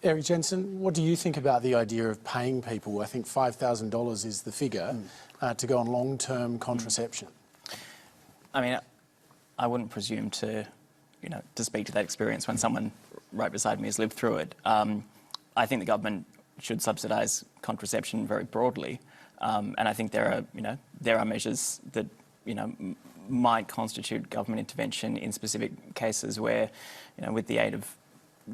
Eric Jensen, what do you think about the idea of paying people? I think $5,000 is the figure to go on long-term contraception. I mean, I wouldn't presume to, to speak to that experience when someone right beside me has lived through it. I think the government should subsidise contraception very broadly, and I think there are measures that might constitute government intervention in specific cases where, with the aid of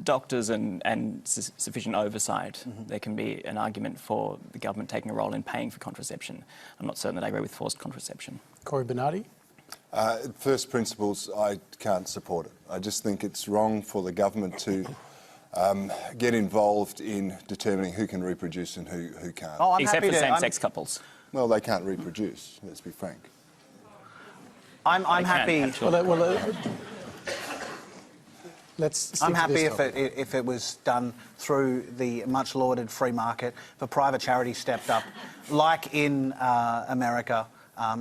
doctors and sufficient oversight, there can be an argument for the government taking a role in paying for contraception. I'm not certain that I agree with forced contraception. Cory Bernardi? First principles, I can't support it. I just think it's wrong for the government to get involved in determining who can reproduce and who can't. Oh, except for same-sex couples. Well, they can't reproduce, let's be frank. I'm happy. I'm happy if it was done through the much lauded free market, if a private charity stepped up, like in America,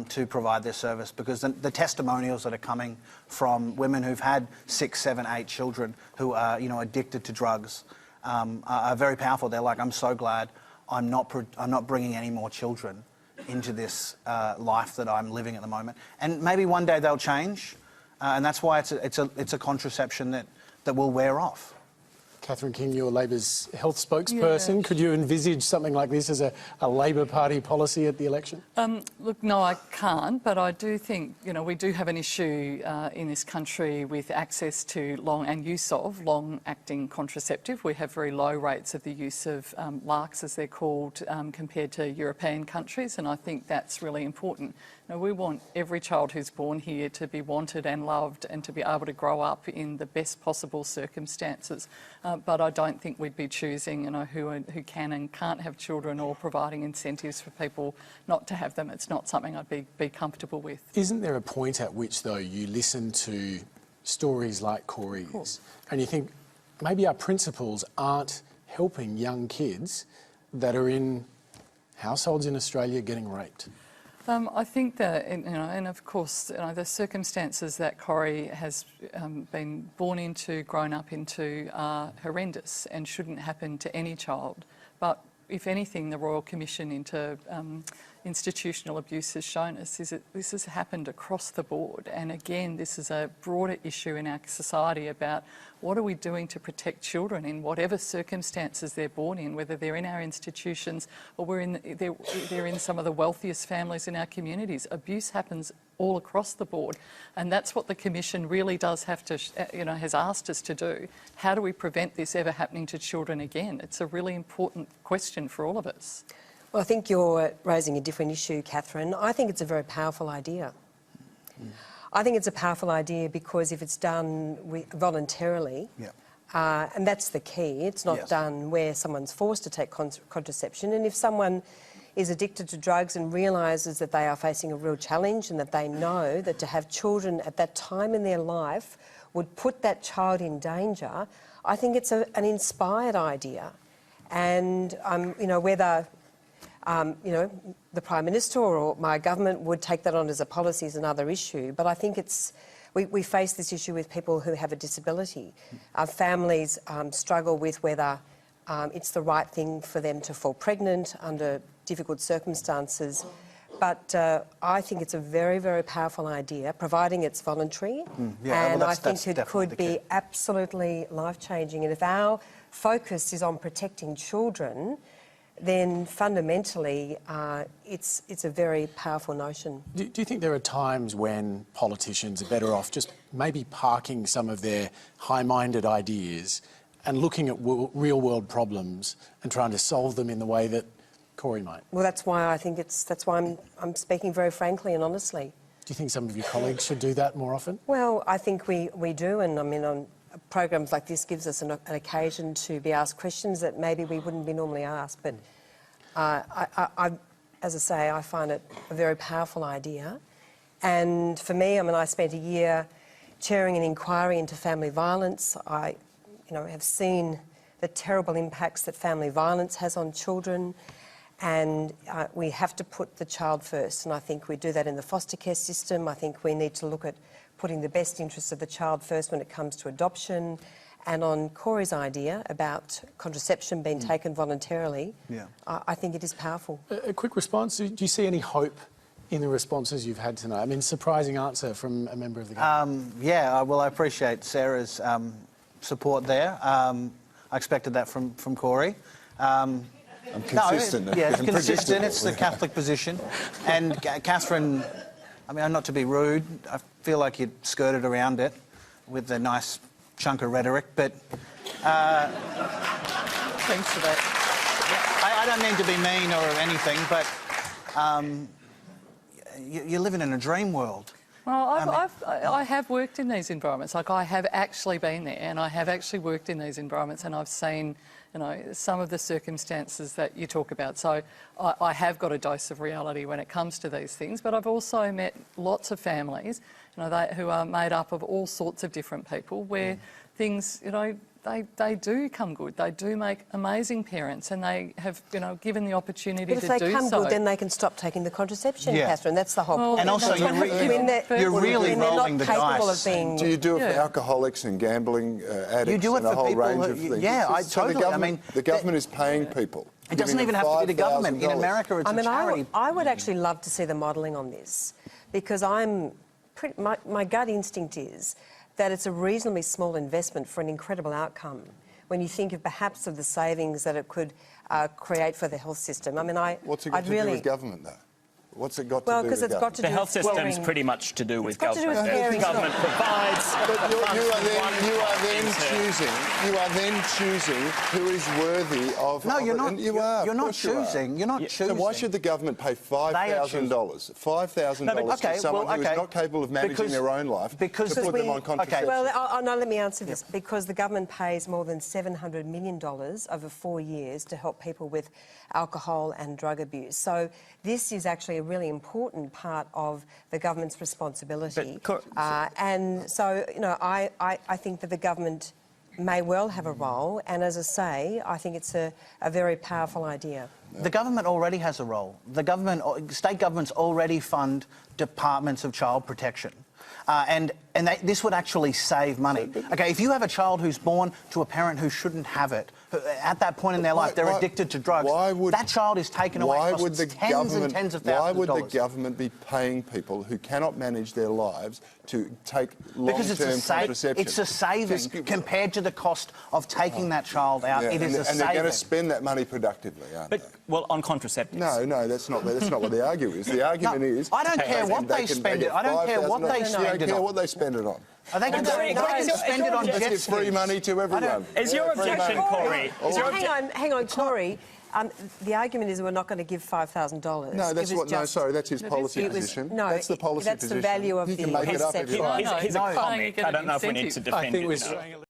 to provide this service, because the testimonials that are coming from women who've had 6, 7, 8 children who are addicted to drugs are very powerful. They're like, I'm so glad I'm not bringing any more children into this life that I'm living at the moment. And maybe one day they'll change, and that's why it's a contraception that will wear off. Catherine King, you're Labor's health spokesperson. Yeah. Could you envisage something like this as a Labor Party policy at the election? Look, no, I can't, but I do think, we do have an issue in this country with access to and use of long-acting contraceptive. We have very low rates of the use of LARCs, as they're called, compared to European countries, and I think that's really important. We want every child who's born here to be wanted and loved and to be able to grow up in the best possible circumstances. But I don't think we'd be choosing, who can and can't have children, or providing incentives for people not to have them. It's not something I'd be comfortable with. Isn't there a point at which, though, you listen to stories like Cory's and you think maybe our principles aren't helping young kids that are in households in Australia getting raped? I think that, and of course, the circumstances that Cory has been born into, grown up into, are horrendous and shouldn't happen to any child. But if anything, the Royal Commission into institutional abuse has shown us is that this has happened across the board. And again, this is a broader issue in our society about what are we doing to protect children in whatever circumstances they're born in, whether they're in our institutions or they're in some of the wealthiest families in our communities. Abuse happens all across the board, and that's what the Commission really does have to, has asked us to do. How do we prevent this ever happening to children again? It's a really important question for all of us. Well, I think you're raising a different issue, Catherine. I think it's a very powerful idea. I think it's a powerful idea because if it's done voluntarily, and that's the key, it's not done where someone's forced to take contraception. And if someone is addicted to drugs and realises that they are facing a real challenge and that they know that to have children at that time in their life would put that child in danger, I think it's an inspired idea. And, whether the Prime Minister or my government would take that on as a policy is another issue. But I think we face this issue with people who have a disability. Our families struggle with whether it's the right thing for them to fall pregnant under difficult circumstances. But I think it's a very, very powerful idea, providing it's voluntary. And I think it could be absolutely life-changing. And if our focus is on protecting children, then fundamentally it's a very powerful notion. Do you think there are times when politicians are better off just maybe parking some of their high-minded ideas and looking at real-world problems and trying to solve them in the way that Cory might? Well, that's why I think that's why I'm speaking very frankly and honestly. Do you think some of your colleagues should do that more often? Well, I think we do, and I mean, on programs like this gives us an occasion to be asked questions that maybe we wouldn't be normally asked. But as I say, I find it a very powerful idea. And for me, I spent a year chairing an inquiry into family violence. I, have seen the terrible impacts that family violence has on children. And we have to put the child first. And I think we do that in the foster care system. I think we need to look at putting the best interests of the child first when it comes to adoption. And on Corey's idea about contraception being taken voluntarily, I think it is powerful. A quick response. Do you see any hope in the responses you've had tonight? I mean, surprising answer from a member of the government. Yeah, well, I appreciate Sarah's support there. I expected that from Corey. I'm consistent. No, yeah, it's and consistent. predictable. It's the Catholic position. And Catherine, I mean, not to be rude, I feel like you skirted around it with a nice chunk of rhetoric, but Thanks for that. I don't mean to be mean or anything, but you're living in a dream world. Well, I have worked in these environments. Like, I have actually been there, and I have actually worked in these environments, and I've seen, you know, some of the circumstances that you talk about. So I have got a dose of reality when it comes to these things, but I've also met lots of families, you know, who are made up of all sorts of different people, where things, you know, they do come good. They do make amazing parents, and they have, you know, given the opportunity to do so. But if they come good, then they can stop taking the contraception, Catherine. That's the whole point. And also, you're really rolling the dice. Do you do it for alcoholics and gambling addicts You do it and a for whole people range who- of things? yeah, So totally. I mean, the government is paying people. It doesn't giving even them have to be the government. In $5,000. America, it's a charity. I would actually love to see the modelling on this, because my gut instinct is that it's a reasonably small investment for an incredible outcome when you think of perhaps of the savings that it could create for the health system. I mean, What's it got to do with government, though? What's it got to do with because it's got to do The health with system's caring. pretty much to do with got to do government. with caring. The government provides. But you are then choosing who is worthy of. No, you're it. not. And you are. You're of not course you are. choosing. You're not choosing. So why should the government pay $5,000? $5,000 to someone who is not capable of managing their own life to put them on contraception? Well, no, let me answer this. Because the government pays more than $700 million over 4 years to help people with alcohol and drug abuse. So this is actually a really important part of the government's responsibility. And so, you know, I think that the government may well have a role, and as I say, I think it's a very powerful idea. The government already has a role. State governments already fund departments of child protection. This would actually save money. Okay, if you have a child who's born to a parent who shouldn't have it, at that point in their life they're addicted to drugs, that child is taken away, costs tens and tens of thousands of dollars. Why would the government be paying people who cannot manage their lives to take long-term contraception? It's a saving compared to the cost of taking that child out. It is a saving. And they're going to spend that money productively, aren't they? Well, on contraceptives. No, that's not what the argument is. The argument is... I don't care what they spend it. I don't care what they spend it on. You don't care what they spend it on. They can spend it on jet Let's give free money to everyone. Is your objection, Corey? Hang on, Corey. The argument is we're not going to give $5,000. No, that's what. No, sorry, that's his policy position. No, that's the policy that's position. the value of He the can make it up concept. if he likes. He's a comic. I don't know if we need to defend it.